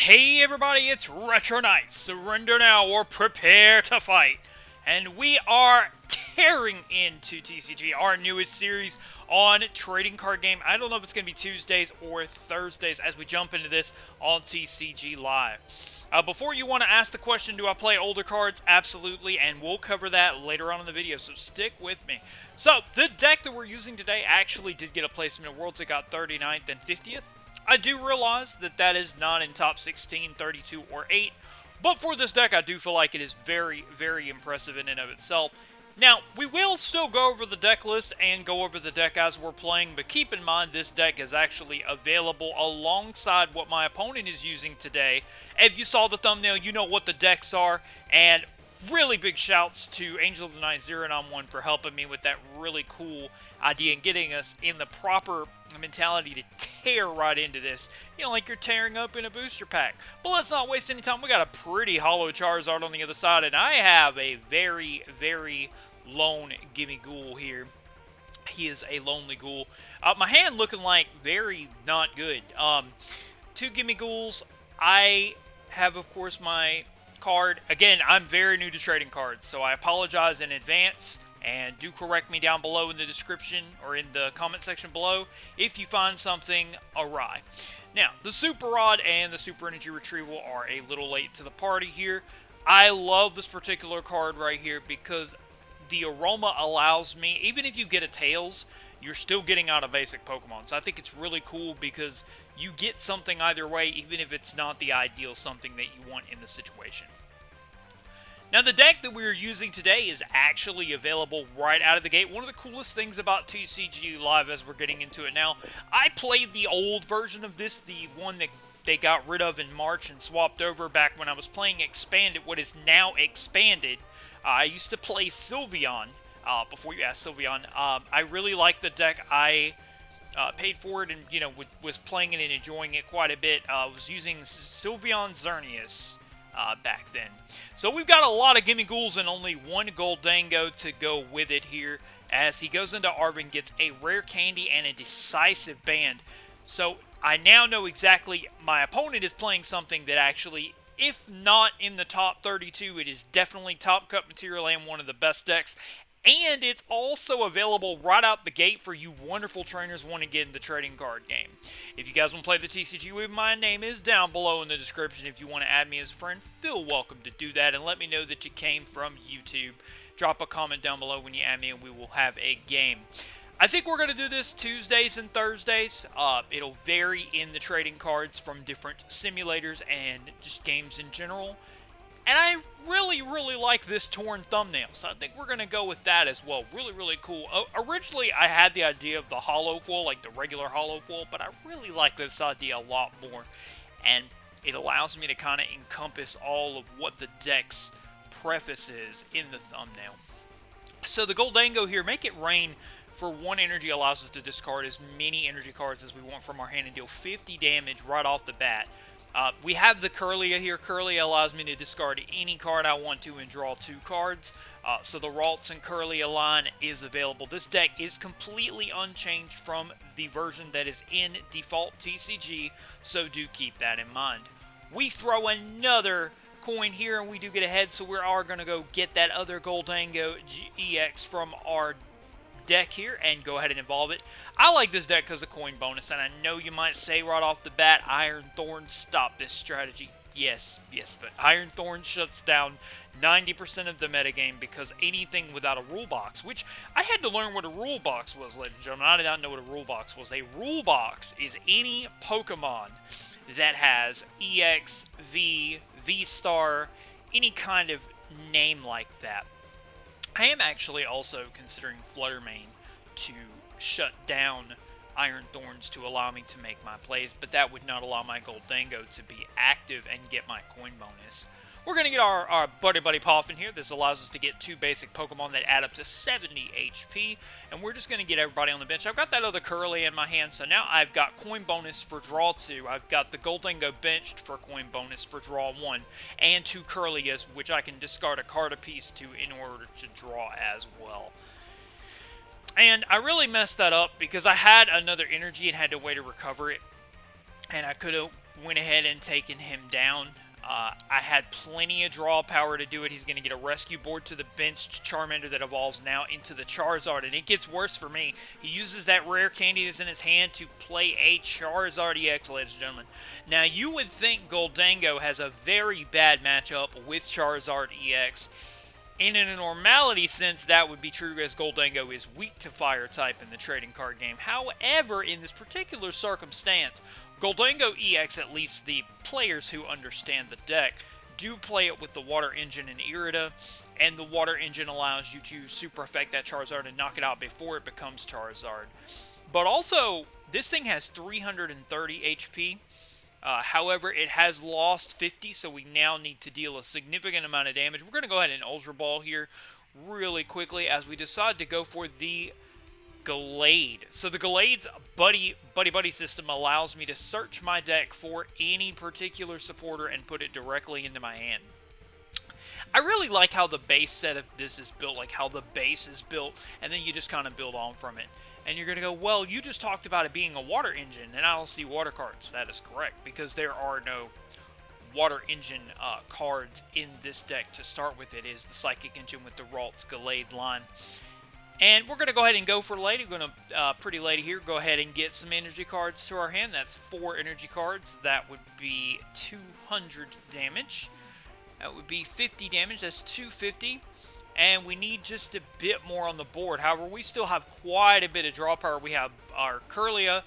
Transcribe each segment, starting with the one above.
Hey everybody, it's Retro Knight. Surrender now or prepare to fight. And we are tearing into TCG, our newest series on trading card game. I don't know if it's going to be Tuesdays or Thursdays as we jump into this on TCG Live. Before you want to ask the question, do I play older cards? Absolutely, and we'll cover that later on in the video, so stick with me. So, the deck that we're using today actually did get a placement in Worlds. It got 39th and 50th. I do realize that that is not in top 16, 32, or 8, but for this deck, I do feel like it is very, very impressive in and of itself. Now, we will still go over the deck list and go over the deck as we're playing, but keep in mind this deck is actually available alongside what my opponent is using today. If you saw the thumbnail, you know what the decks are, and really big shouts to Angel of the Night 091 for helping me with that really cool idea and getting us in the proper mentality to tear right into this. You know, like you're tearing up in a booster pack. But let's not waste any time. We got a pretty hollow Charizard on the other side, and I have a very, very lone Gimmighoul here. He is a lonely ghoul. My hand looking like very not good. Two Gimmighouls. I have, of course, my card. Again, I'm very new to trading cards, so I apologize in advance, and do correct me down below in the description or in the comment section below if you find something awry. Now, the Super Rod and the Super Energy Retrieval are a little late to the party here. I love this particular card right here because the aroma allows me, even if you get a Tails, you're still getting out a basic Pokemon. So I think it's really cool because you get something either way, even if it's not the ideal something that you want in the situation. Now, the deck that we're using today is actually available right out of the gate. One of the coolest things about TCG Live as we're getting into it now, I played the old version of this, the one that they got rid of in March and swapped over back when I was playing Expanded, what is now Expanded. I used to play Sylveon, before you ask Sylveon. I really like the deck. I paid for it and, you know, was playing it and enjoying it quite a bit. I was using Sylveon Xerneas back then. So we've got a lot of Gimmighouls and only one Gholdengo to go with it here. As he goes into Arvin, gets a rare candy and a decisive band. So I now know exactly my opponent is playing something that actually, if not in the top 32, it is definitely top cut material and one of the best decks. And it's also available right out the gate for you wonderful trainers wanting to get in the trading card game. If you guys want to play the TCG with me, my name is down below in the description. If you want to add me as a friend, feel welcome to do that. And let me know that you came from YouTube. Drop a comment down below when you add me and we will have a game. I think we're going to do this Tuesdays and Thursdays. It'll vary in the trading cards from different simulators and just games in general. And I really, really like this torn thumbnail, so I think we're going to go with that as well. Really, really cool. Originally, I had the idea of the hollow foil, like the regular hollow foil, but I really like this idea a lot more. And it allows me to kind of encompass all of what the deck's preface is in the thumbnail. So the Gholdengo here, make it rain for 1 energy, allows us to discard as many energy cards as we want from our hand and deal 50 damage right off the bat. We have the Kirlia here. Kirlia allows me to discard any card I want to and draw 2 cards. So the Ralts and Kirlia line is available. This deck is completely unchanged from the version that is in default TCG, so do keep that in mind. We throw another coin here and we do get ahead, so we are going to go get that other Gholdengo EX from our deck here and go ahead and evolve it. I like this deck because of coin bonus, and I know you might say right off the bat, Iron Thorn, stop this strategy. Yes, but Iron Thorn shuts down 90% of the metagame because anything without a rule box, which I had to learn what a rule box was, ladies and gentlemen. I did not know what a rule box was. A rule box is any Pokemon that has EX, V, V-Star, any kind of name like that. I am actually also considering Fluttermane to shut down Iron Thorns to allow me to make my plays, but that would not allow my Gholdengo to be active and get my coin bonus. We're going to get our Buddy-Buddy Poffin here. This allows us to get 2 basic Pokemon that add up to 70 HP, and we're just going to get everybody on the bench. I've got that other Kirlia in my hand, so now I've got coin bonus for draw 2. I've got the Gholdengo benched for coin bonus for draw 1, and 2 Kirlias, which I can discard a card apiece to in order to draw as well. And I really messed that up because I had another energy and had to wait to recover it. And I could have went ahead and taken him down. I had plenty of draw power to do it. He's going to get a rescue board to the benched Charmander that evolves now into the Charizard. And it gets worse for me. He uses that rare candy that's in his hand to play a Charizard EX, ladies and gentlemen. Now, you would think Gholdengo has a very bad matchup with Charizard EX. In a normality sense, that would be true, as Gholdengo is weak to fire type in the trading card game. However, in this particular circumstance, Gholdengo EX, at least the players who understand the deck, do play it with the Water Engine and Irida, and the Water Engine allows you to super effect that Charizard and knock it out before it becomes Charizard. But also, this thing has 330 HP. However, it has lost 50, so we now need to deal a significant amount of damage. We're going to go ahead and Ultra Ball here really quickly as we decide to go for the Gallade. So the Gallade's Buddy-Buddy system allows me to search my deck for any particular supporter and put it directly into my hand. I really like how the base set of this is built, like how the base is built, and then you just kind of build on from it. And you're going to go, well, you just talked about it being a water engine, and I don't see water cards. That is correct, because there are no water engine cards in this deck to start with. It is the Psychic Engine with the Ralts Gallade line. And we're going to go ahead and go for Lady. We're going to, Pretty Lady here, go ahead and get some energy cards to our hand. That's 4 energy cards. That would be 200 damage. That would be 50 damage. That's 250. And we need just a bit more on the board. However, we still have quite a bit of draw power. We have our Kirlia.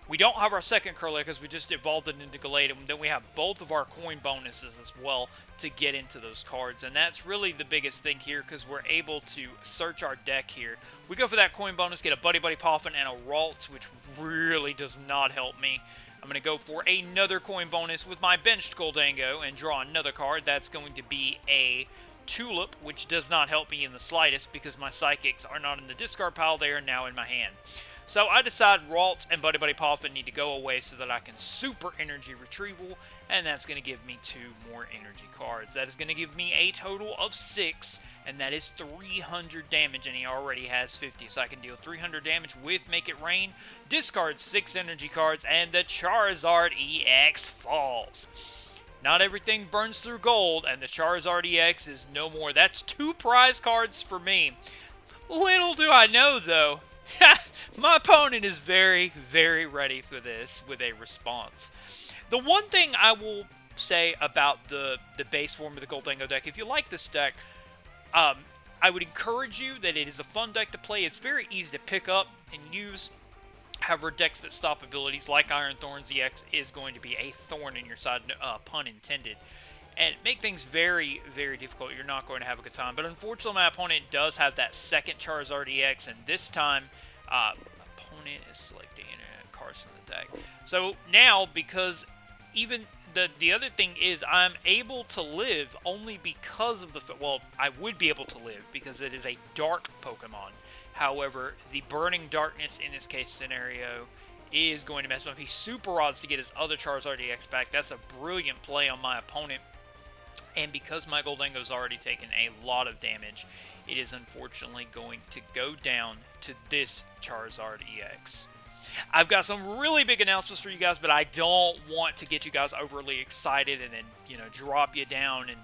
We don't have our second Kirlia because we just evolved it into Gallade. And then we have both of our coin bonuses as well to get into those cards. And that's really the biggest thing here because we're able to search our deck here. We go for that coin bonus, get a Buddy-Buddy Poffin and a Ralts, which really does not help me. I'm going to go for another coin bonus with my benched Gholdengo and draw another card. That's going to be a Tulip, which does not help me in the slightest because my Psychics are not in the discard pile. They are now in my hand. So I decide Ralts and Buddy-Buddy Poffin need to go away so that I can super energy Retrieval, and that's going to give me 2 more energy cards. That is going to give me a total of 6, and that is 300 damage, and he already has 50, so I can deal 300 damage with Make It Rain, discard 6 energy cards, and the Charizard EX falls. Not everything burns through gold, and the Charizard EX is no more. That's 2 prize cards for me. Little do I know, though, my opponent is very, very ready for this with a response. The one thing I will say about the base form of the Gholdengo deck, if you like this deck, I would encourage you that it is a fun deck to play. It's very easy to pick up and use. However, decks that stop abilities like Iron Thorns EX is going to be a thorn in your side, pun intended, and make things very, very difficult. You're not going to have a good time. But unfortunately, my opponent does have that second Charizard EX, and this time, opponent is selecting cards from the deck. So now, because even the other thing is, I'm able to live only because of the... Well, I would be able to live because it is a dark Pokemon. However, the Burning Darkness in this case scenario is going to mess him up. He super rods to get his other Charizard EX back. That's a brilliant play on my opponent. And because my Gholdengo's already taken a lot of damage, it is unfortunately going to go down to this Charizard EX. I've got some really big announcements for you guys, but I don't want to get you guys overly excited and then, you know, drop you down, and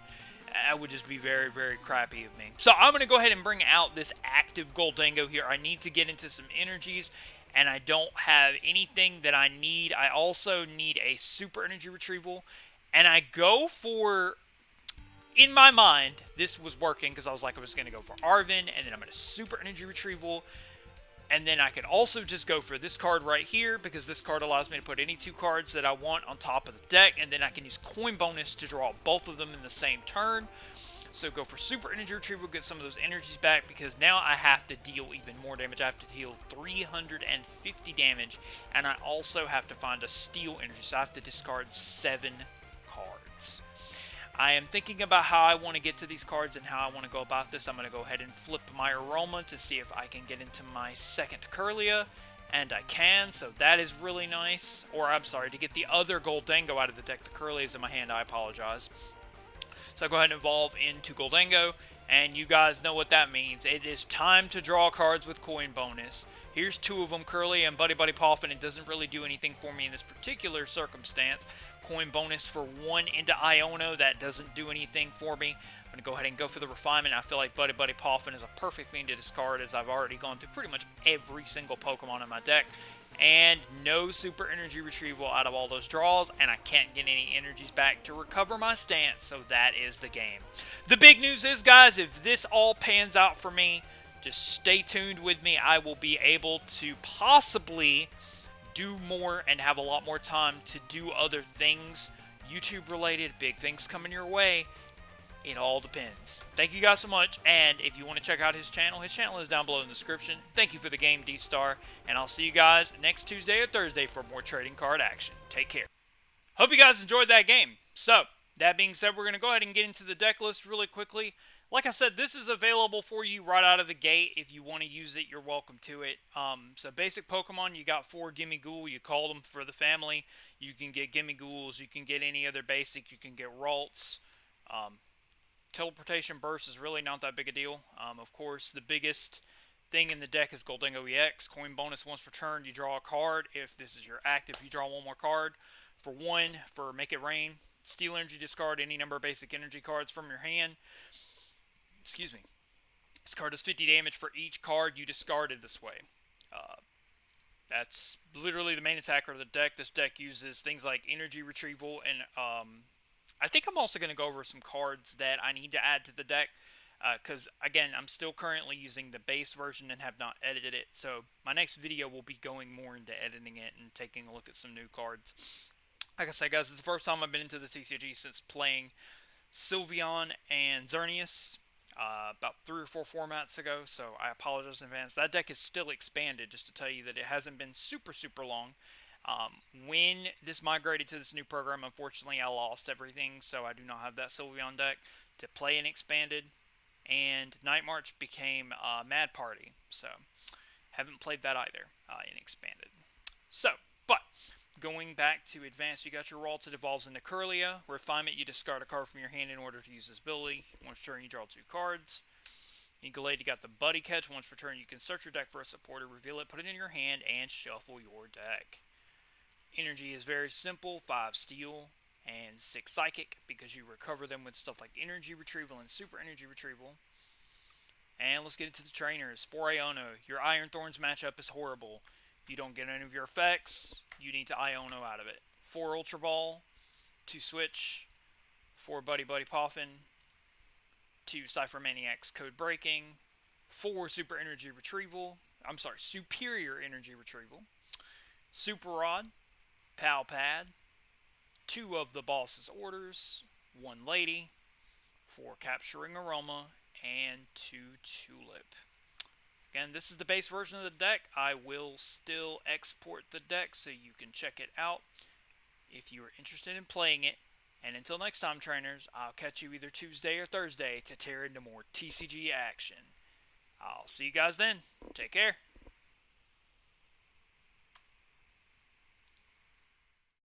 that would just be very, very crappy of me. So I'm going to go ahead and bring out this active Gholdengo here. I need to get into some energies, and I don't have anything that I need. I also need a super energy retrieval, and I go for... In my mind, this was working because I was like, I was going to go for Arven, and then I'm going to super energy retrieval. And then I could also just go for this card right here, because this card allows me to put any 2 cards that I want on top of the deck, and then I can use coin bonus to draw both of them in the same turn. So go for super energy retrieval, get some of those energies back, because now I have to deal even more damage. I have to deal 350 damage, and I also have to find a steel energy, so I have to discard 7 cards. I am thinking about how I want to get to these cards and how I want to go about this. I'm going to go ahead and flip my Aroma to see if I can get into my second Kirlia, and I can, so that is really nice. Or, I'm sorry, to get the other Gholdengo out of the deck. The Kirlia is in my hand, I apologize. So I go ahead and evolve into Gholdengo, and you guys know what that means. It is time to draw cards with coin bonus. Here's 2 of them, Kirlia and Buddy-Buddy Poffin. It doesn't really do anything for me in this particular circumstance. coin bonus for 1 into Iono. That doesn't do anything for me. I'm going to go ahead and go for the refinement. I feel like Buddy-Buddy Poffin is a perfect thing to discard, as I've already gone through pretty much every single Pokemon in my deck. And no super energy retrieval out of all those draws, and I can't get any energies back to recover my stance, so that is the game. The big news is, guys, if this all pans out for me, just stay tuned with me. I will be able to possibly do more and have a lot more time to do other things, YouTube related, big things coming your way. It all depends. Thank you guys so much, and if you want to check out his channel is down below in the description. Thank you for the game, D-Star, and I'll see you guys next Tuesday or Thursday for more trading card action. Take care. Hope you guys enjoyed that game. So, that being said, we're going to go ahead and get into the deck list really quickly. Like I said, this is available for you right out of the gate. If you want to use it, you're welcome to it. So basic Pokemon, you got 4 Gimmighoul. You call them for the family. You can get Gimmighouls. You can get any other basic. You can get Ralts. Teleportation Burst is really not that big a deal. Of course, the biggest thing in the deck is Gholdengo EX. Coin bonus once per turn. You draw a card. If this is your active, you draw 1 more card. For 1, for Make It Rain. Steal energy, discard any number of basic energy cards from your hand. Excuse me. This card does 50 damage for each card you discarded this way. That's literally the main attacker of the deck. This deck uses things like energy retrieval, and I think I'm also going to go over some cards that I need to add to the deck, because again, I'm still currently using the base version and have not edited it. So my next video will be going more into editing it and taking a look at some new cards. Like I said, guys, it's the first time I've been into the TCG since playing Sylveon and Xerneas about 3 or 4 formats ago, so I apologize in advance. That deck is still expanded, just to tell you that it hasn't been super long. When this migrated to this new program, unfortunately I lost everything, so I do not have that Sylveon deck to play in expanded, and Night March became Mad Party, so haven't played that either in expanded. So, but going back to advanced, you got your Ralts. It evolves into Kirlia. Refinement, you discard a card from your hand in order to use this ability. Once per turn, you draw 2 cards. In Gallade, you got the Buddy Catch. Once per turn, you can search your deck for a supporter, reveal it, put it in your hand, and shuffle your deck. Energy is very simple, 5 Steel and 6 Psychic, because you recover them with stuff like Energy Retrieval and Super Energy Retrieval. And let's get into the trainers. For Iono, your Iron Thorns matchup is horrible. If you don't get any of your effects, you need to Iono out of it. 4 Ultra Ball, 2 Switch, 4 Buddy-Buddy Poffin, 2 Ciphermaniac's Codebreaking, 4 Super Energy Retrieval, Superior Energy Retrieval, Super Rod, Pal Pad, 2 of the Boss's Orders, 1 Lady, 4 Capturing Aroma, and 2 Tulip. Again, this is the base version of the deck. I will still export the deck so you can check it out if you are interested in playing it. And until next time, trainers, I'll catch you either Tuesday or Thursday to tear into more TCG action. I'll see you guys then. Take care.